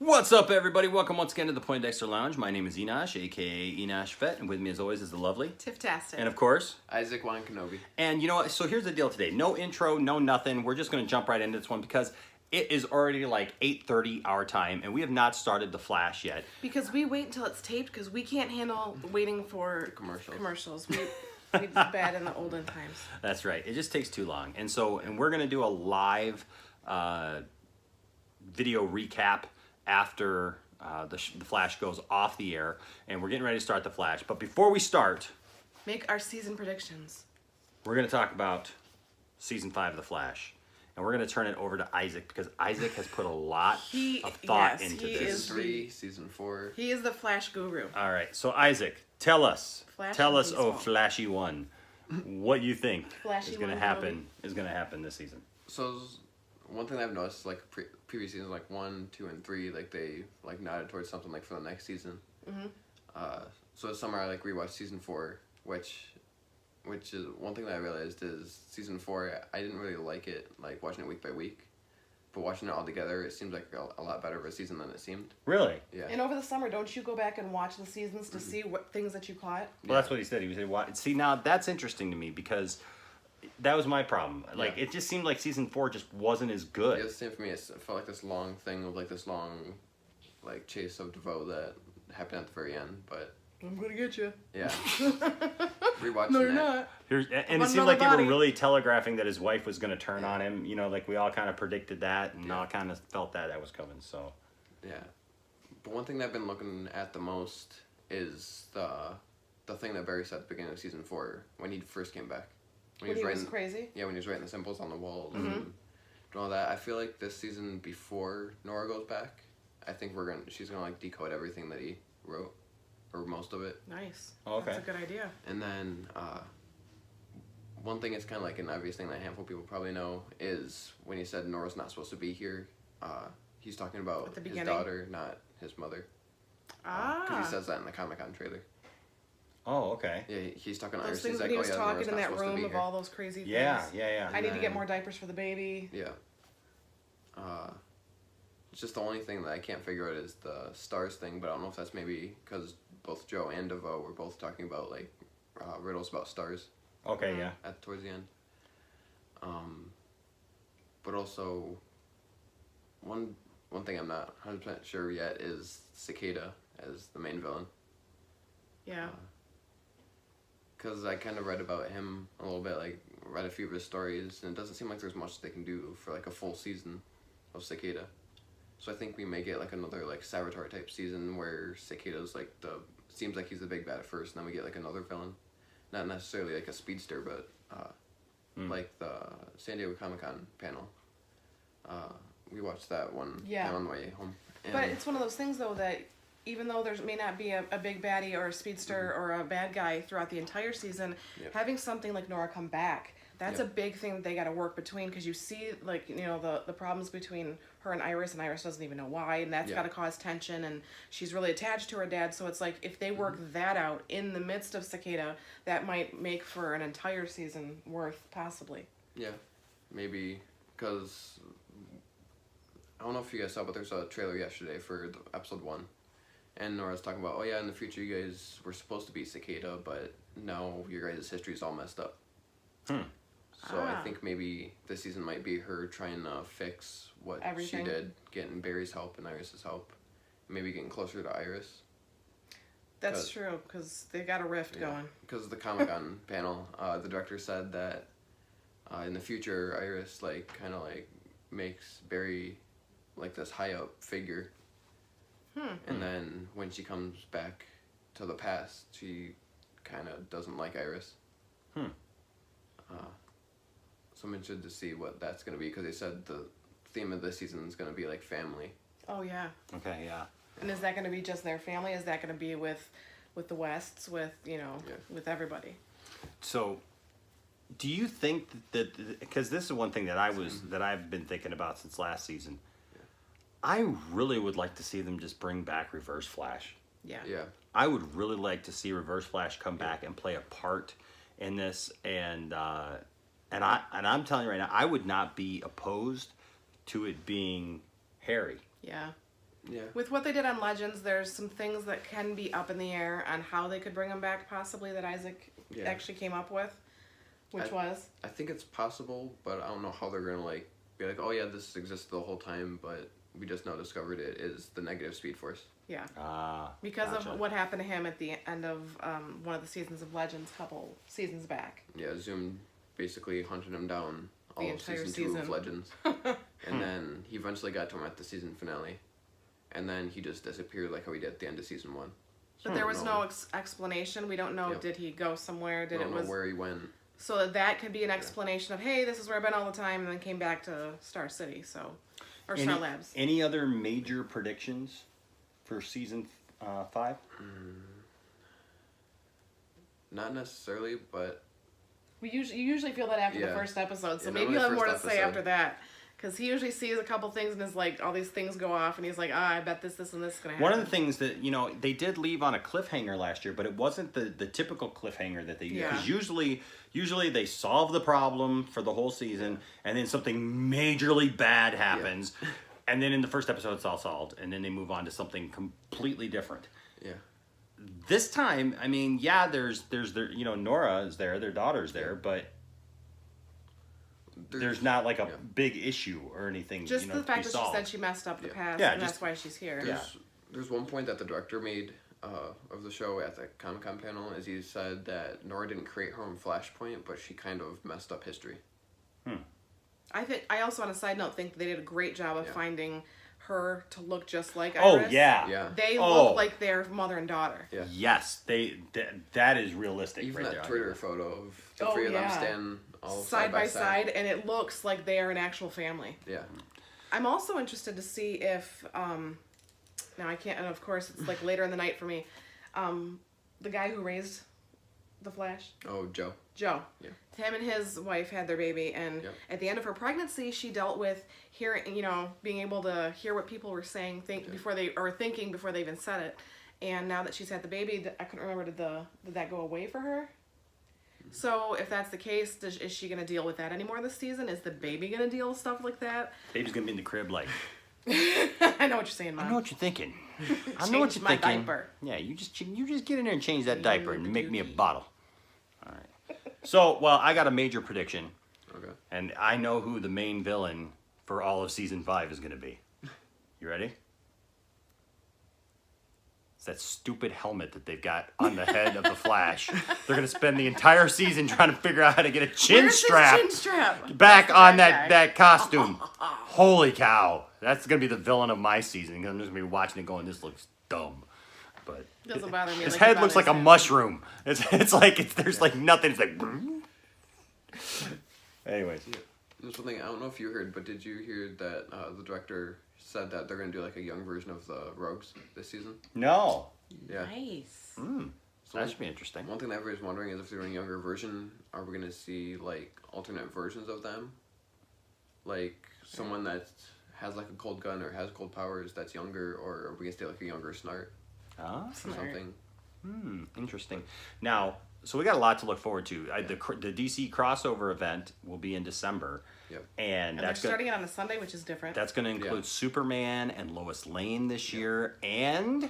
What's up, everybody? Welcome once again to the Poindexter Lounge. My name is Enosh, aka Enosh Fett, and with me as always is the lovely Tiff-tastic. And of course, Isaac Juan Kenobi. And you know what? So here's the deal today. No intro, no nothing. We're just going to jump right into this one because it is already like 8:30 our time, and we have not started The Flash yet. Because we wait until it's taped because we can't handle waiting for commercials. We're bad in the olden times. That's right. It just takes too long. And we're going to do a live video recap after the Flash goes off the air, and we're getting ready to start The Flash. But before we start, make our season predictions. We're going to talk about Season 5 of The Flash. And we're going to turn it over to Isaac because Isaac has put a lot of thought into this. Season 3, Season 4. He is the Flash guru. All right. So, Isaac, tell us, Baseball. Flashy One, what you think Flashy is going to happen this season. So, one thing I've noticed, like previous seasons, like 1, 2, and 3, like they like nodded towards something like for the next season. So this summer I like rewatched Season 4, which is one thing that I realized is Season 4 I didn't really like it, like watching it week by week, but watching it all together it seems like a lot better of a season than it seemed. Really? Yeah. And over the summer, don't you go back and watch the seasons to see what things that you caught? Well, that's what he said. He said, "What?" See, now that's interesting to me because that was my problem. Like, it just seemed like Season 4 just wasn't as good. Yeah, it's the same for me. It felt like this long thing of like this long, like chase of DeVoe that happened at the very end, but. I'm gonna get you. Yeah. Rewatching No, you're that. not. And it seemed like they were really telegraphing that his wife was going to turn on him. You know, like we all kind of predicted that, and all kind of felt that was coming. So. Yeah, but one thing that I've been looking at the most is the thing that Barry said at the beginning of Season 4 when he first came back. When he was crazy. Yeah, when he was writing the symbols on the walls and doing all that. I feel like this season before Nora goes back, I think she's gonna like decode everything that he wrote. Or most of it. Nice. Oh, okay. That's a good idea. And then one thing is kind of like an obvious thing that a handful of people probably know is when he said Nora's not supposed to be here, he's talking about his daughter, not his mother. Because he says that in the Comic-Con trailer. Oh, okay. Yeah, he's talking to Those Iris. things He's when like, he was talking Nora's in not that supposed to room be of here. all those crazy things. Yeah. I need to get more diapers for the baby. Yeah. It's just the only thing that I can't figure out is the stars thing, but I don't know if that's maybe because both Joe and DeVoe were both talking about like riddles about stars. Okay, yeah. Towards the end. But also, one thing I'm not 100% sure yet is Cicada as the main villain. Yeah. Because I kind of read about him a little bit, like read a few of his stories, and it doesn't seem like there's much they can do for like a full season of Cicada. So I think we may get like another like Savitar type season where Cicada's like seems like he's the big bad at first, and then we get like another villain, not necessarily like a speedster, but like the San Diego Comic-Con panel. We watched that one on the way home. But it's one of those things though that even though there may not be a big baddie or a speedster or a bad guy throughout the entire season, having something like Nora come back, that's a big thing that they got to work between, because you see like, you know, the problems between her and Iris doesn't even know why, and that's got to cause tension, and she's really attached to her dad, so it's like if they work that out in the midst of Cicada, that might make for an entire season worth possibly. Yeah, maybe, because I don't know if you guys saw, but there's a trailer yesterday for episode 1. And Nora's talking about, oh yeah, in the future you guys were supposed to be Cicada, but now your guys' history is all messed up. So I think maybe this season might be her trying to fix what she did, getting Barry's help and Iris's help, maybe getting closer to Iris. That's true, because they got a rift going. Because the Comic-Con panel, the director said that in the future Iris like kind of like makes Barry like this high up figure. And then when she comes back to the past, she kind of doesn't like Iris. So I'm interested to see what that's going to be, because they said the theme of this season is going to be like family. Oh yeah. Okay, yeah. And is that going to be just their family? Is that going to be with the Wests, with, you know, with everybody? So, do you think that because this is one thing that I've been thinking about since last season, I really would like to see them just bring back Reverse Flash. Yeah. I would really like to see Reverse Flash come back and play a part in this, and I'm telling you right now, I would not be opposed to it being Harry. Yeah. Yeah. With what they did on Legends, there's some things that can be up in the air on how they could bring him back, possibly, that Isaac actually came up with, which was. I think it's possible, but I don't know how they're gonna like be like, oh yeah, this existed the whole time, but we just now discovered it is the negative Speed Force. Yeah. Because of what happened to him at the end of one of the seasons of Legends, a couple seasons back. Yeah, Zoom basically hunted him down all The of entire season 2 of season. Legends. And then he eventually got to him at the season finale. And then he just disappeared like how he did at the end of season 1. But there was no explanation. We don't know. Yep. Did he go somewhere? I don't know where he went. So that could be an explanation of, hey, this is where I've been all the time, and then came back to Star City. So, or Star Labs. Any other major predictions for season 5? Not necessarily, but You usually feel that after the first episode, so Yeah, maybe not you'll the have more to first say episode. after that. Because he usually sees a couple things and is like, all these things go off, and he's like, I bet this, and this is going to happen. One of the things that, they did leave on a cliffhanger last year, but it wasn't the typical cliffhanger that they use. Because usually they solve the problem for the whole season, and then something majorly bad happens, and then in the first episode it's all solved, and then they move on to something completely different. yeah. This time, I mean, there's Nora is there, their daughter's there, but there's not like a big issue or anything. Just the to fact be that solved. she said she messed up the past, Yeah, and just- that's why she's here. There's one point that the director made of the show at the Comic-Con panel is he said that Nora didn't create her own Flashpoint, but she kind of messed up history. I also, on a side note, think they did a great job of finding her to look just like Oh Iris. yeah, Yeah. They look like their mother and daughter. Yeah. Yes, that is realistic. Even right that there. Twitter photo of the Oh, three of them yeah. standing all Side by side, and it looks like they are an actual family. Yeah. I'm also interested to see if, now I can't, and of course it's like later in the night for me, the guy who raised the Flash, Oh, Joe. Joe. Yeah. Him and his wife had their baby, and at the end of her pregnancy, she dealt with hearing, being able to hear what people were saying, thinking before they even said it. And now that she's had the baby, I couldn't remember, did that go away for her? So if that's the case, is she gonna deal with that anymore this season? Is the baby gonna deal with stuff like that? Baby's gonna be in the crib like. I know what you're saying, Mom. I know what you're thinking. I know what Change you're my thinking. diaper. Yeah, you just get in there and change that diaper and make me a bottle. All right. So, well, I got a major prediction, Okay. and I know who the main villain for all of season 5 is going to be. You ready? It's that stupid helmet that they've got on the head of the Flash. They're going to spend the entire season trying to figure out how to get a chin Where's strap his chin strap? back That's the on bad guy. that costume. Holy cow. That's going to be the villain of my season. I'm just going to be watching it going, this looks dumb. But Doesn't bother me. his like it head looks like a bothers him. mushroom. There's like nothing. It's like. Anyways. There's one thing, I don't know if you heard, but did you hear that the director said that they're going to do like a young version of the Rogues this season? No. Yeah. Nice. So That should be interesting. one thing that everybody's wondering is if they're doing a younger version, are we going to see like alternate versions of them? Like someone that has like a cold gun or has cold powers that's younger, or are we going to stay like a younger Snart Ah, or Smart. something? interesting. Now, so we got a lot to look forward to. The DC crossover event will be in December. Yep. And And they're that's starting it on a Sunday, which is different. That's going to include Superman and Lois Lane this year, and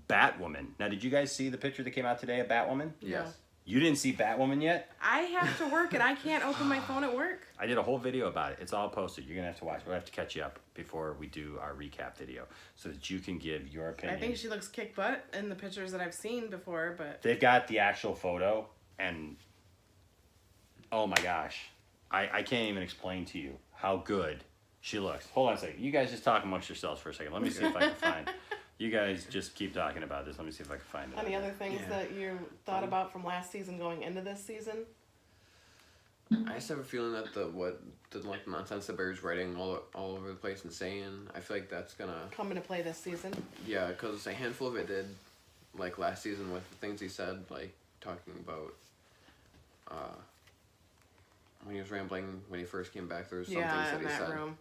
Batwoman. Now, did you guys see the picture that came out today of Batwoman? Yes. You didn't see Batwoman yet? I have to work, and I can't open my phone at work. I did a whole video about it. It's all posted. You're going to have to watch. We'll have to catch you up before we do our recap video so that you can give your opinion. I think she looks kick butt in the pictures that I've seen before, but They've got the actual photo, and oh my gosh. I can't even explain to you how good she looks. Hold on a second. You guys just talk amongst yourselves for a second. Let me see if I can find. You guys just keep talking about this. Let me see if I can find it. any other things that you thought about from last season going into this season? I just have a feeling that the nonsense that Barry's writing all over the place and saying, I feel like that's gonna Come into play this season. yeah, because a handful of it did, like last season with the things he said, like talking about when he was rambling when he first came back. There was some things Yeah, that in he that said. room.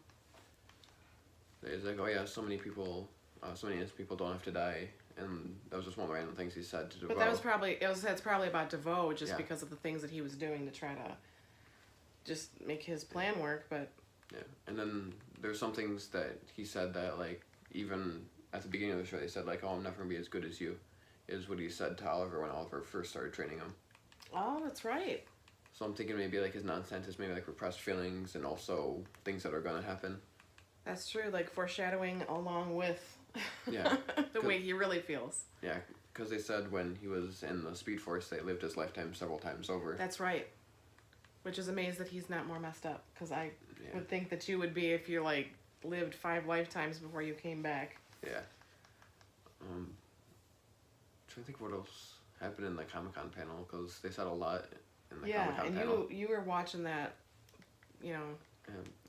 He's like, oh yeah, so many innocent people don't have to die, and that was just one of the random things he said to DeVoe. But that was probably it's probably about DeVoe just Yeah. because of the things that he was doing to try to just make his plan work. But Yeah, and then there's some things that he said that like even at the beginning of the show, they said like, "Oh, I'm never gonna be as good as you," is what he said to Oliver when Oliver first started training him. Oh, that's right. So I'm thinking maybe like his nonsense is maybe like repressed feelings and also things that are gonna happen. That's true. Like foreshadowing along with Yeah. the way he really feels. Yeah, because they said when he was in the Speed Force, they lived his lifetime several times over. That's right. Which is amazed that he's not more messed up. Because I Yeah. would think that you would be if you like lived 5 lifetimes before you came back. Yeah. Trying to think what else happened in the Comic-Con panel, because they said a lot in the Yeah, Comic-Con and panel. you were watching that, you know,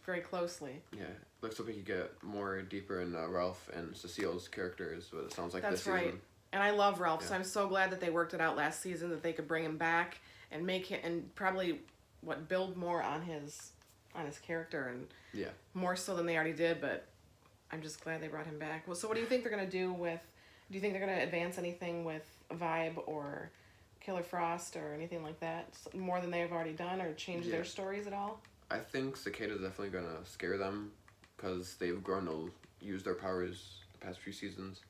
very closely. Yeah, looks like we could get more deeper in Ralph and Cecile's characters, but it sounds like That's this right. season. And I love Ralph, so Yeah. I'm so glad that they worked it out last season, that they could bring him back and make him, and probably build more on his character, and Yeah. more so than they already did. But I'm just glad they brought him back. Well, so what do you think they're gonna do with? Do you think they're gonna advance anything with Vibe or Killer Frost or anything like that, more than they've already done, or change Yeah. their stories at all? I think Cicada's definitely gonna scare them, because they've grown to use their powers the past few seasons,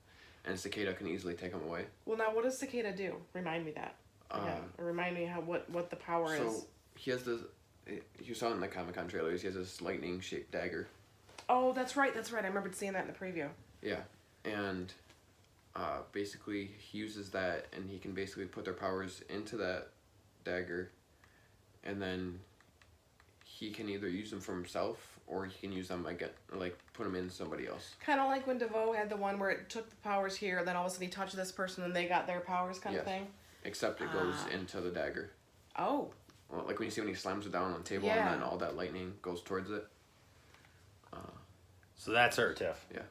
and Cicada can easily take them away. Well, now what does Cicada do? Remind me that. Again. Or remind me what the power is. So he has this. You saw it in the Comic-Con trailers. He has this lightning-shaped dagger. Oh, that's right. That's right. I remembered seeing that in the preview. Yeah, and basically he uses that, and he can basically put their powers into that dagger, and then he can either use them for himself, or he can use them like put them in somebody else. Kind of like when DeVoe had the one where it took the powers here, and then all of a sudden he touched this person and they got their powers, kind of Yes. thing. Except it goes into the dagger. Oh, Well, like when you see when he slams it down on the table, Yeah. and then all that lightning goes towards it. So that's her, Tiff. Yeah.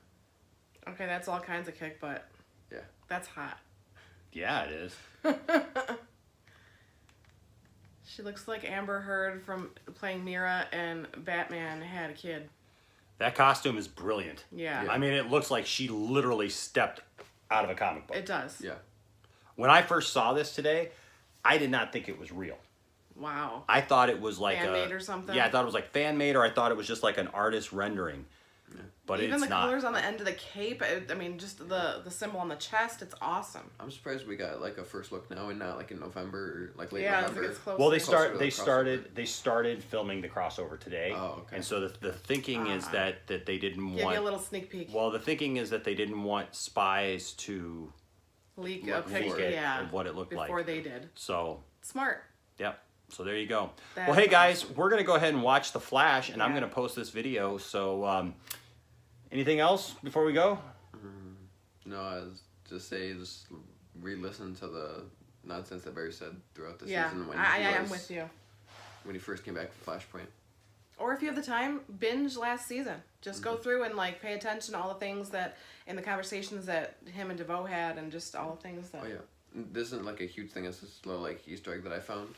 okay. That's all kinds of kick butt. Yeah. That's hot. Yeah, it is. She looks like Amber Heard from playing Mira and Batman had a kid. That costume is brilliant. Yeah, I mean, it looks like she literally stepped out of a comic book. it does. Yeah. When I first saw this today, I did not think it was real. Wow. I thought it was like Fan-made or something? Yeah, I thought it was like fan made, or I thought it was just like an artist rendering. But Even it's the not. colors on the end of the cape. I mean, just the symbol on the chest. It's awesome. I'm surprised we got like a first look now and not like in November or like late Yeah, I November. think it's close. Well, Closer to the they started filming the crossover today. Oh, okay. And so the thinking is that they didn't Give want. you a little sneak peek. Well, the thinking is that they didn't want spies to Leak Look a picture. leak it Yeah. of what it looked before like. they did. So, Smart. yep. So there you go. That Well, hey is guys, we're gonna go ahead and watch The Flash, and I'm Yeah. gonna post this video. So, anything else before we go? No, I was just re-listen to the nonsense that Barry said throughout the Yeah, season when I he am was- with you. when he first came back from Flashpoint. Or if you have the time, binge last season. Just go through and like pay attention to all the things that in the conversations that him and DeVoe had, and just all the things that. Oh yeah, this isn't like a huge thing. It's just a little like Easter egg that I found.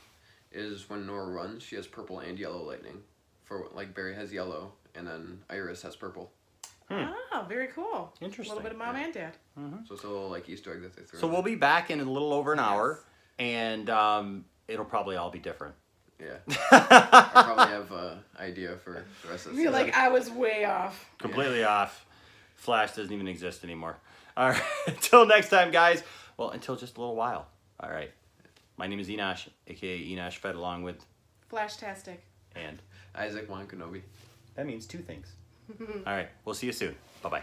Is when Nora runs, she has purple and yellow lightning. For like Barry has yellow, and then Iris has purple. Oh, very cool. Interesting. A little bit of mom and dad. So it's a little like Easter egg that they threw. So in we'll be back in a little over an hour, Yes. and it'll probably all be different. there. Yeah. I probably have an idea for the rest of I the feel season. like I was way off. Completely off. Flash doesn't even exist anymore. All right. Until next time, guys. Well, until just a little while. All right. My name is Enosh, aka Enosh Fed, along with Flashtastic. and Isaac Wan Kenobi. that means two things. All right. We'll see you soon. Bye bye.